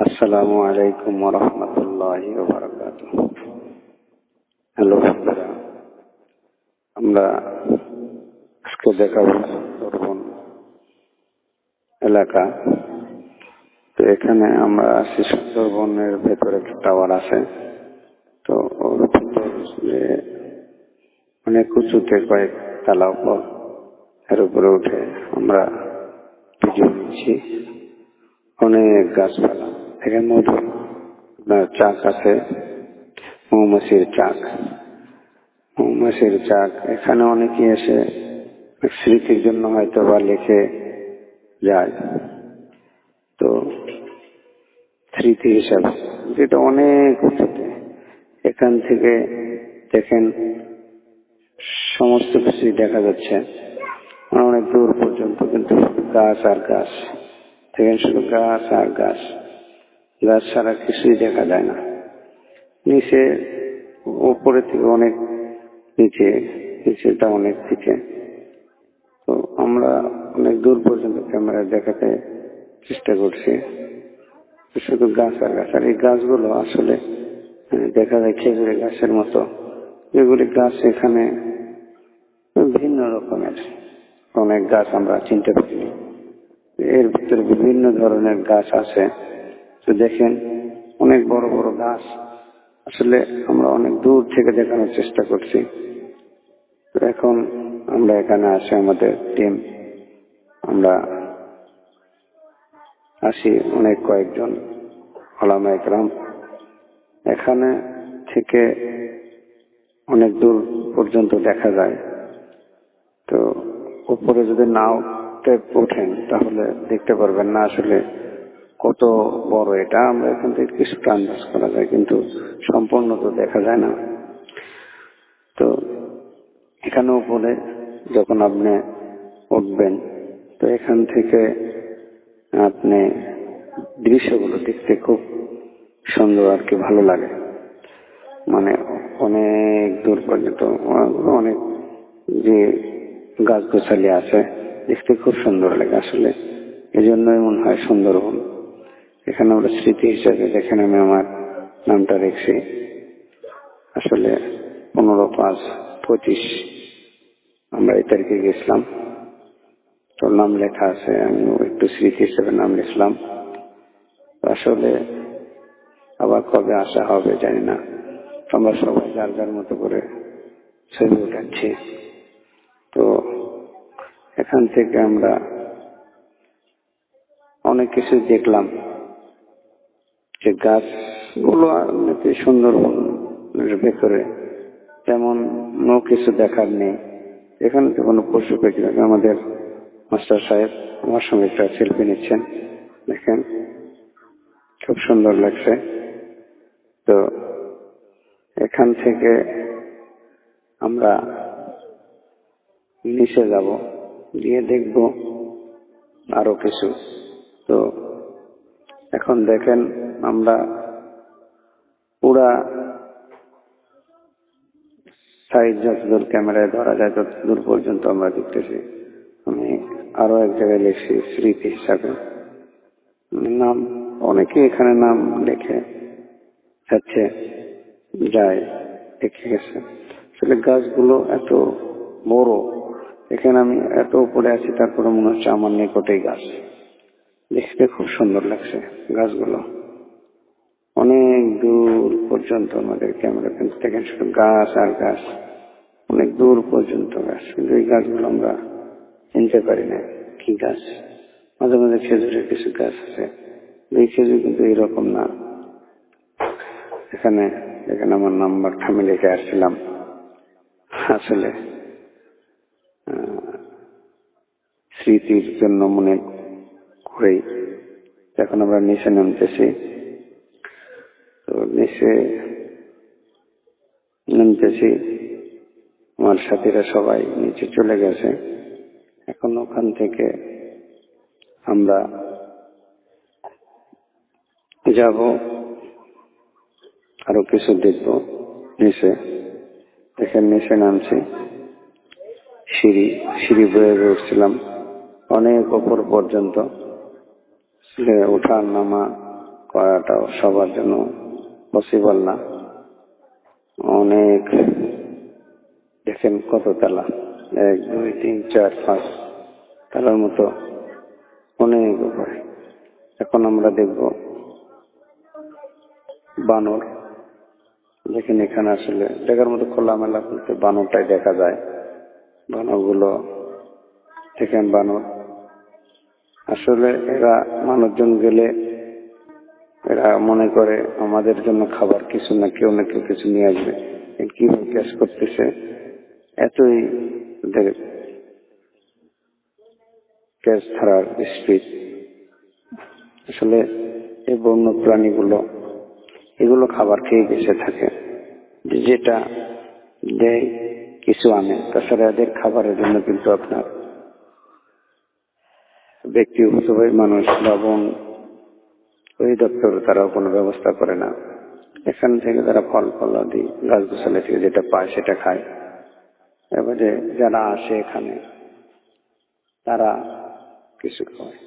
আসসালামু আলাইকুম ওয়া রাহমাতুল্লাহি ওয়া বারাকাতুহু। হ্যালো বন্ধুরা, আমরা আজকে দেখাবো সুন্দরবন এলাকা। তো এখানে আমরা আছি, সুন্দরবনের ভেতরে একটা টাওয়ার আছে। তো ওর ভিতর অনেক উঁচুতে কয়েক তালা উপর, এর উপরে উঠে আমরা ভিডিও নিচ্ছি। অনেক গাছপালা, এখানে মধু চাক আছে, মৌমাছির চাক। এখানে অনেকে এসে স্মৃতির জন্য হয়তো বা লিখে যায়। তো স্মৃতি হিসাবে যেটা অনেক উঁচুতে, এখান থেকে দেখেন সমস্ত কিছুই দেখা যাচ্ছে অনেক দূর পর্যন্ত, কিন্তু গাছ আর গাছ। দেখেন শুধু গাছ আর গাছ, গাছ ছাড়া কিছুই দেখা যায় না। নিচে উপরে থেকে অনেক নিচেটা অনেক দিকে। তো আমরা অনেক দূর পর্যন্ত ক্যামেরা দেখাতে চেষ্টা করছি, শুধু গাছ আর গাছ। আর এই গাছগুলো আসলে দেখা যায় খেজুরের গাছের মতো। যেগুলি গাছ এখানে ভিন্ন রকমের অনেক গাছ আমরা চিনতে পারিনি। এর ভিতরে বিভিন্ন ধরনের গাছ আছে। তো দেখেন অনেক বড় বড় গাছ, আসলে আমরা অনেক দূর থেকে দেখানোর চেষ্টা করছি। তো এখন আমরা এখানে আসি, আমাদের টিম, আমরা আসি অনেক কয়েকজন ওলামা ইকরাম। এখানে থেকে অনেক দূর পর্যন্ত দেখা যায়। তো উপরে যদি নাও ওঠেন তাহলে দেখতে পারবেন না আসলে কত বড় এটা। আমরা এখান থেকে কিছুটা আন্দাজ করা যায়, কিন্তু সম্পূর্ণ তো দেখা যায় না। তো এখানে উপরে যখন আপনি উঠবেন, তো এখান থেকে আপনি দৃশ্যগুলো দেখতে খুব সুন্দর আর কি, ভালো লাগে। মানে অনেক দূর পর্যন্ত অনেক যে গাছগাছালি আছে, দেখতে খুব সুন্দর লাগে আসলে। এই জন্যই মনে হয় সুন্দরবন। এখানে আমরা স্মৃতি হিসাবে দেখেন আমি আমার নামটা রেখেছি। আসলে 15/5/25 আমরা এই তারিখে গেছিলাম। তোর নাম লেখা আছে, আমি একটু স্মৃতি হিসেবে নাম লিখলাম। আসলে আবার কবে আসা হবে জানি না। আমরা সবাই যার যার মতো করে ছবি উঠাচ্ছি। তো এখান থেকে আমরা অনেক কিছু দেখলাম, যে গাছগুলো সুন্দরবনের ভেতরে তেমন কিছু দেখার নেই। এখানে তো কোনো পশু পাখি থাকে। আমাদের মাস্টার সাহেব আমার সঙ্গে একটা সেলফি নিচ্ছেন, দেখেন খুব সুন্দর লাগছে। তো এখান থেকে আমরা নিচে যাব, গিয়ে দেখব আরো কিছু। তো এখন দেখেন আমরা পুরা সাইড যতদূর ক্যামেরায় ধরা যায় ততদূর পর্যন্ত আমরা দেখতেছি। আমি আরো এক জায়গায় লিখছি স্মৃতি হিসাবে নাম। অনেকে এখানে নাম লিখে যাচ্ছে, যায়, দেখে গেছে। আসলে গাছগুলো এত বড়, এখানে আমি এত উপরে আছি, তারপরে মনে হচ্ছে আমার নিকটেই গাছ। দেখতে খুব সুন্দর লাগছে গাছগুলো। অনেক দূর পর্যন্ত আমাদের ক্যামেরা দেখেন শুধু গাছ আর গাছ, অনেক দূর পর্যন্ত গাছ। কিন্তু এই গাছগুলো আমরা চিনতে পারি না কি গাছ। মাঝে মাঝে খেজুরের কিছু গাছ আছে, এই খেজুর কিন্তু এইরকম না। এখানে আমার নাম্বারটা আমি লিখে আসছিলাম। আসলে স্মৃতির জন্য মনে করেই এখন আমরা নিচে নামতেছি। তো নিচে নামতেছি, আমার সাথীরা সবাই নিচে চলে গেছে। এখন ওখান থেকে আমরা যাব, আরো কিছু দেখব নিচে। দেখেন নিচে নামছি, সিঁড়ি বয়ে উঠছিলাম অনেক উপর পর্যন্ত। ওঠা নামা করাটাও সবার জন্য পসিবল না। অনেক দেখেন কত তালা, 1 2 3 4 5 তালার মতো অনেক উপরে। এখন আমরা দেখব বানর। দেখেন এখানে আসলে দেখার মতো খোলামেলা বলতে বানরটাই দেখা যায়। বানরগুলো দেখেন, বানর আসলে এরা মানুষজন গেলে এরা মনে করে আমাদের জন্য খাবার কিছু না কেউ কিছু নিয়ে আসবে। কিভাবে ক্যাশ করতেছে, এতই ওদের ক্যাশ ছাড়ার স্পিড। আসলে এই বন্য প্রাণীগুলো এগুলো খাবার খেয়ে বেঁচে থাকে, যেটা দেয় কিছু আনে। তাছাড়া এদের খাবারের জন্য কিন্তু আপনার ব্যক্তিগতভাবে মানুষ বা বন অধিদপ্তর তারাও কোনো ব্যবস্থা করে না। এখান থেকে তারা ফল আদি গাছগাছালি থেকে যেটা পায় সেটা খায়। এবারে যারা আসে এখানে তারা কিছু খায়।